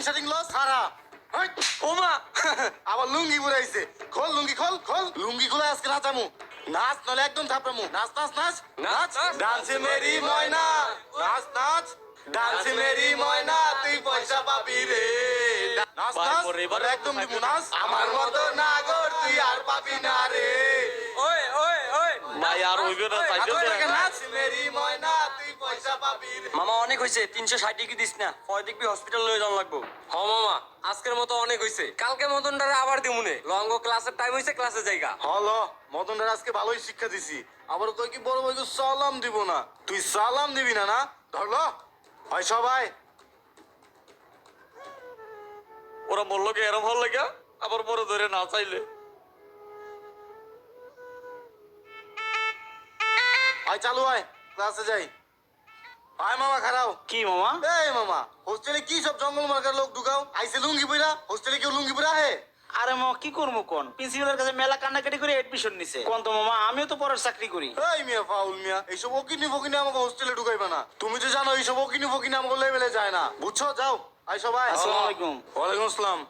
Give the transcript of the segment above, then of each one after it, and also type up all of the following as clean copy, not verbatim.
Setting loss সারা ওমা আবার লুঙ্গি পুরাইছে খোল লুঙ্গি খোল খোল লুঙ্গি খুলে আজকে নাচামু নাচ নলে একদম থাপড়ামু নাচ নাচ নাচ নাচ ডান্স মেরি ময়না নাচ নাচ ডান্স মেরি ময়না তুই পয়সা পাবি রে নাচ নাচ একদম দিমু নাচ আমার মতো নাগর তুই আর পাবি না রে ওই ওই ওই ভাই আর হইবে না চাইতে নাচ মেরি ময়না তুই পয়সা পাবি রে মামা অনেক হইছে 360 টাকা দিস না পরে দেখবি হসপিটাল লয়ে যাওয়া লাগবো হ মামা আজকের মতো অনেক হইছে কালকে মদনটারে আবার দিমুনে লঙ্গ ক্লাসের টাইম হইছে ক্লাসে যাইগা হলো মদনদার আজকে ভালোই শিক্ষা দিছি আবার কই কি বড় ভাইকে সালাম দিব না তুই সালাম দিবি না না ধরলো হয় সবাই ওরা বললো কি এরম ভালো লাগে আবার বড় ধরে না চাইলে হয় চালু হয় ক্লাসে যাই আয় মামা খারাও কি মামা? এই মামা হোস্টেলে কি সব জঙ্গল মার্কার লোক ঢুকাও আইসে লুঙ্গি পইরা হোস্টেলে কেউ লুঙ্গি পইরা হে আরে মামা কি করবো কোন প্রিন্সিপালের কাছে মেলা কান্নাকাটি করে এডমিশন নিছে কোন তো মামা আমিও তো পরের চাকরি করি। এই মিয়া ফাউল মিয়া এইসব ওকিনি ফকিনি আমাকে হোস্টেলে ঢুকাইবে না তুমি তো জানো এইসব ওকিনি ফকিনি আমাকে লেভেলে যায় না বুঝছো যাও আই সবাই আসসালামু আলাইকুম। ওয়ালাইকুম আসসালাম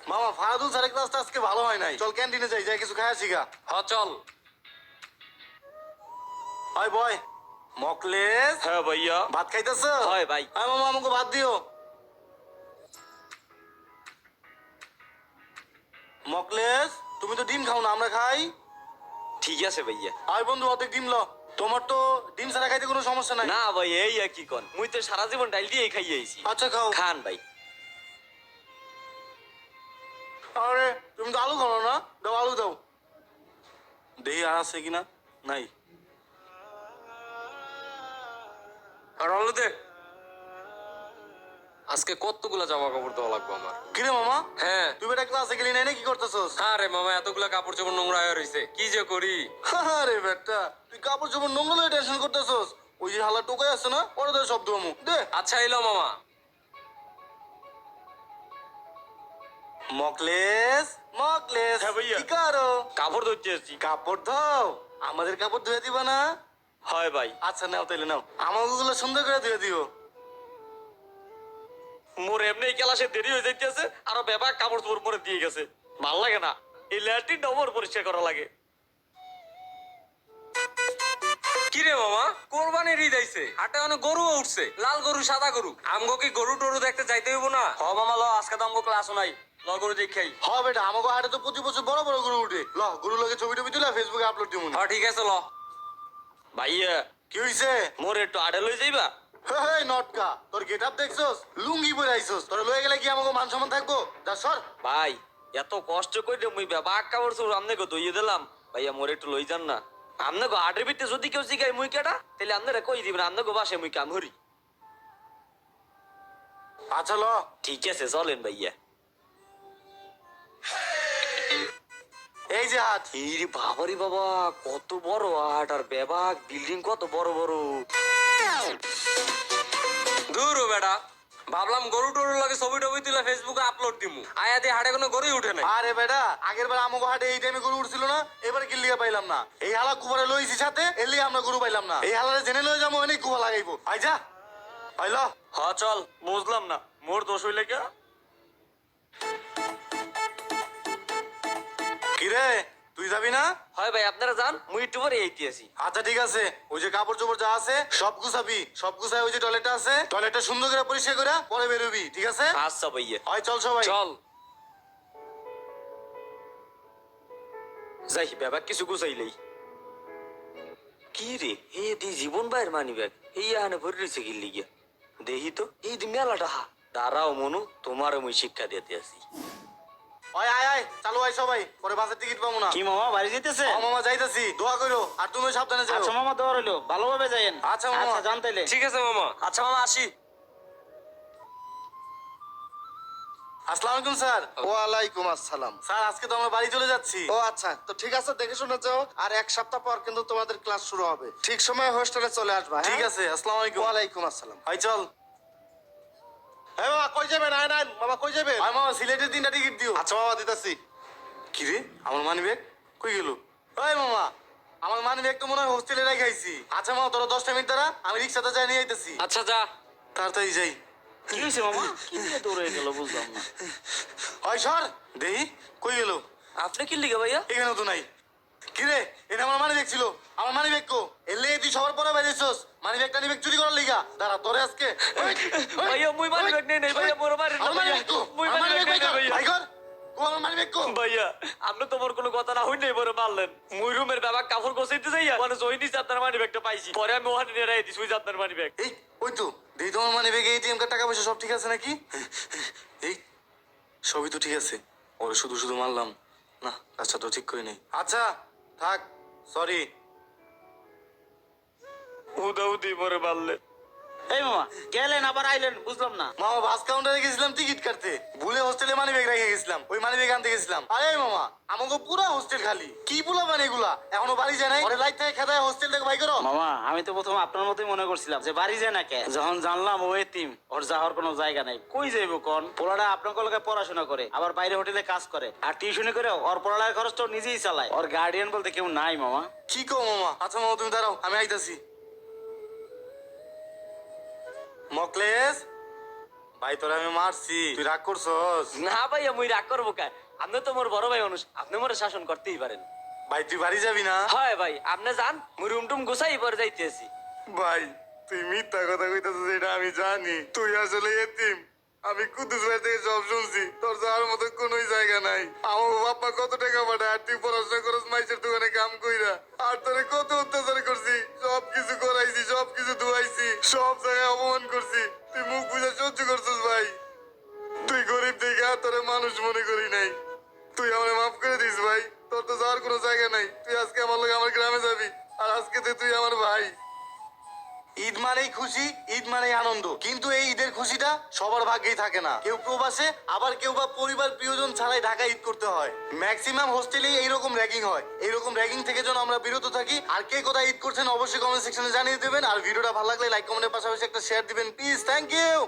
মামা ফারাদুল স্যারের ক্লাসটা আজকে ভালো হয় নাই চল ক্যান্টিনে যাই যাই কিছু খাই আসি গা হ চল হয় বয় মকলেস হ্যাঁ ভাইয়া ভাত খাইতেছো হয় ভাই হ্যাঁ মামা আমাকে ভাত দিও মকলেস তুমি তো ডিম খাও না আমরা খাই ঠিক আছে ভাইয়া আয় বন্ধু অর্ধেক ডিম ল তোমার তো ডিম ছাড়া খাইতে কোনো সমস্যা নাই না ভাই এই আর কি কোন মুই তো সারা জীবন ডাইল দিয়ে খাইয়ে আইছি আচ্ছা খাও খান ভাই আরে তুমি তো আলু খাও না দাও আলু দাও দেখি আর আছে কিনা নাই আর আলু দে আজকে কতগুলা জামা কাপড় দেওয়া লাগবে আমার কিরে মামা হ্যাঁ তুই বেটা ক্লাসে গেলি নাই কি করতেছস আরে মামা এতগুলা কাপড় চোপড় নোংরা হয়ে রইছে কি যে করি আরে বেটা তুই কাপড় চোপড় নোংরা লয়ে টেনশন করতেছস ওই যে হালা টোকাই আছে না ওরা ধরে শব্দ আমু দে আচ্ছা এলো মামা মকলেস মকলেস হ্যাঁ ভাইয়া। কি করো কাপড় ধরতে আসছি কাপড় দাও আমাদের কাপড় ধুয়ে দিবা না হয় ভাই আচ্ছা নাও তাইলে নাও আমাগুলো সুন্দর করে ধুয়ে দিও মোর এমনি ক্লাসে দেরি হয়ে যাইতেছে আর বেবাক কাপড় চোপড় পরে দিয়ে গেছে ভাল লাগে না এই ল্যাট্রিনটা ওর পরিষ্কার করা লাগে কি রে মামা কোরবানির ঈদ আইছে হাটে অনেক গরু উঠছে লাল গরু সাদা গরু আমগো কি গরু টরু দেখতে যাইতে হইব না হ মামা ল আজকে তো আমগো ক্লাসও নাই ল গরু দেখাই হ বেটা আমাকে হাটে তো প্রতি বছর বড় বড় গরু উঠে ল গরু লগে ছবি টবি তুলে ফেসবুকে আপলোড দিমু হ্যাঁ ঠিক আছে ল ভাইয়া কি হইছে মোর একটু আড়ে লই যাইবা হেই নটকা তোর গেট আপ দেখছস লুঙ্গি পরে আইছস তোর লয়ে গেলে কি আমাকে মান সম্মান থাকবো যা সর ভাই এত কষ্ট করে মুই বেবাক কাপড় চোপড় আমনে গো দইয়ে দিলাম ভাইয়া মোর একটু লই যান না আমনে গো আটের ভিতরে যদি কেউ জিগাই মুই কেটা তাহলে আপনারা কই দিবেন আমনে গো বাসে মুই কাম করি আচ্ছা ল ঠিক আছে চলেন ভাইয়া এই যে হাত এই রে বাবারে বাবা কত বড় আট আর বেবাক বিল্ডিং কত বড় বড় দূর ও বেটা ভাবলাম গরু টরুর লাগে ছবি টবি তুলে ফেসবুকে আপলোড দিমু আয়া দিয়ে হাটে কোনো গরুই উঠে নাই আরে বেটা আগের বার আমাকে হাটে এই টাইমে গরু উঠছিল না এবার কি লিগা পাইলাম না এই হালা কুবারে লইছি সাথে এর লিগে আমরা গরু পাইলাম না এই হালারে জেনে লয়ে যাবো অনেক কুয়া লাগাইবো আই যা আইল হ চল বুঝলাম না মোর দোষ হইলে কে কি রে তুই যাবি না হয় ভাই আপনারা যান মুই একটু পরে এইতে আসি আচ্ছা ঠিক আছে ওই যে কাপড় চোপড় যা আছে সব গুছাবি সব গুছাই ওই যে টয়লেটটা আছে টয়লেটটা সুন্দর করে পরিষ্কার করে পরে বেরোবি ঠিক আছে আচ্ছা ভাইয়া হয় চল সবাই চল যাই বেবাক কিছু গুছাইলেই কি রে হে দি জীবন ভাইয়ের মানি ব্যাগ এই আনে ভরে রয়েছে গিল্লি গিয়া দেখি তো এই দি মেলাটা হা দাঁড়াও মনু তোমার মুই শিক্ষা দিতে আসি আয় আয় আয় চালু আয় সবাই পরে বাসের টিকিট পাবো না কি মামা বাড়ি যেতেছে? ও মামা যাইতাছি দোয়া করো আর তুমি সাবধানে যাও আচ্ছা মামা দেওয়া রইলো ভালোভাবে যাইয়েন। আচ্ছা মামা। জান তাইলে ঠিক আছে মামা আচ্ছা মামা আসি আসসালামু আলাইকুম স্যার ওয়ালাইকুম আসসালাম। স্যার আজকে তো আমরা বাড়ি চলে যাচ্ছি ও আচ্ছা, তো ঠিক আছে, দেখে শুনে যাও। আর এক সপ্তাহ পর কিন্তু তোমাদের ক্লাস শুরু হবে। ঠিক সময় হোস্টেলে চলে আসবা। হ্যাঁ? ঠিক আছে আসসালামু আলাইকুম ওয়ালাইকুম আসসালাম। হয় চল এই মামা কই যাবেন? আয় নাই মামা কই যাবেন? হয় মামা সিলেটের 3টা টিকিট দিও আচ্ছা মামা দিতাছি। কি রে আমার মানি ব্যাগ কই গেল ওই মামা আমার মানি ব্যাগ তো মনে হয় হোস্টেলে রেখে আইছি আচ্ছা মামা তোরা 10টা মিনিট দাঁড়া আমি রিক্সাতে যাই নিয়ে আইতেছি আচ্ছা যা তাড়াতাড়ি যাই কি হয়েছে মামা কি নিয়ে দৌড়ে গেল বুঝলাম না। ওই সর দেহি কই গেল? আপনি কি লিখে ভাইয়া? এখানে তো নাই। কিরে এটা আমার মানি ব্যাগ ছিল, আমার মানি ব্যাগ কো? এলে তুই সবার পরে বাইরেছস, মানি ব্যাগটা নিবে চুরি করার লিগা। দাঁড়া তোরে আজকে ভাইয়া মুই মানি ব্যাগ নেই নাই ভাইয়া, মোর মারেন না আমার মানি ভাইয়া, ব্যাগ কো? মুই আমার মানি মানি ব্যাগ ব্যাগ নেই নাই ভাই ভাইয়া। কর কো, আমার মানি ব্যাগ কো? ভাইয়া আপনি তো মোর কোনো কথা না হইনি পরে মারলেন। মুই রুমের বাবা কাপড় গোছাইতে যাইয়া মানে জয় নিছে আপনার মানি ব্যাগটা পাইছি, পরে আমি ওখানে নিয়ে রাই দিছি ওই যে আপনার মানি ব্যাগ। এই ওই তো দেই তোমার মানি ব্যাগে এটিএম কার্ড টাকা পয়সা সব ঠিক আছে নাকি? এই সবই তো ঠিক আছে, ওরে শুধু শুধু মারলাম না, কাজটা তো ঠিক করি নাই। আচ্ছা থাক, সরি। উদাউদি পরে মারলেন। এই মামা গেলেন আবার আইলেন বুঝলাম না। মামা বাস কাউন্টারে গেছিলাম টিকিট কাটতে, ভুলে হোস্টেলে মানি ব্যাগ রেখে গেছিলাম, ওই মানি ব্যাগ আনতে গেছিলাম। আরে মামা আমাকে পুরো হোস্টেল খালি, কি বলা মানে এগুলা? এখনো বাড়ি যায় নাই, ওরে লাইট থেকে খেদায় হোস্টেল থেকে ভাই করো। মামা আমি তো প্রথমে আপনার মতোই মনে করছিলাম যে বাড়ি যায় না কে, যখন জানলাম ও এতিম, ওর যাওয়ার কোনো জায়গা নাই, কই যাইব কোন? পোলাটা আপনার কলকে পড়াশোনা করে, আবার বাইরে হোটেলে কাজ করে, আর টিউশনি করে ওর পড়ালেখার খরচটা ও নিজেই চালায়, ওর গার্ডিয়ান বলতে কেউ নাই মামা। কি কো মামা? আচ্ছা মামা তুমি দাঁড়াও, আমি আইতাছি। মকলেস ভাই তোরা আমি মারছি, তুই রাগ করছস? না ভাইয়া মুই রাগ করবো কা? আপনি তো মোর বড় ভাই মানুষ, আপনি মোরে শাসন করতেই পারেন। ভাই তুই বাড়ি যাবি না? হয় ভাই আপনি যান, মুই রুম টুম গুছাই পরে যাইতেছি। ভাই তুই মিথ্যা কথা কইতাছিস এটা আমি জানি, তুই আসলে এতিম। আমি কুদ্দুস ভাই থেকে সব শুনছি, তোর যাওয়ার মতো কোনোই জায়গা নাই। আমার বাবা কত টাকা পাঠায়, আর তুই পড়াশোনা করস মাইসের দোকানে কাম কইরা, আর তোরে কত অত্যাচার করছি, সব কিছু করাইছি, সব কিছু ধুয়াইছি, সব জায়গায় অপমান করছি, তুই মুখ বুঝে সহ্য করছিস ভাই। তুই গরিব দেখে আর তোরে মানুষ মনে করি নাই, তুই আমারে মাফ করে দিস ভাই। তোর তো যাওয়ার কোনো জায়গা নাই, তুই আজকে আমার লোক আমার গ্রামে যাবি, আর আজকে তুই আমার ভাই। ঈদ মানেই খুশি, ঈদ মানেই আনন্দ, কিন্তু এই ঈদের খুশিটা সবার ভাগ্যেই থাকে না। কেউ প্রবাসে, আবার কেউ বা পরিবার প্রিয়জন ছাড়াই ঢাকা ঈদ করতে হয়। ম্যাক্সিমাম হোস্টেলেই এইরকম র্যাগিং হয়। এইরকম র্যাগিং থেকে যেন আমরা বিরত থাকি। আর কে কোথায় ঈদ করছেন অবশ্যই কমেন্ট সেকশনে জানিয়ে দেবেন। আর ভিডিওটা ভালো লাগলে লাইক কমেন্টের পাশাপাশি একটা শেয়ার দিবেন প্লিজ। Thank you.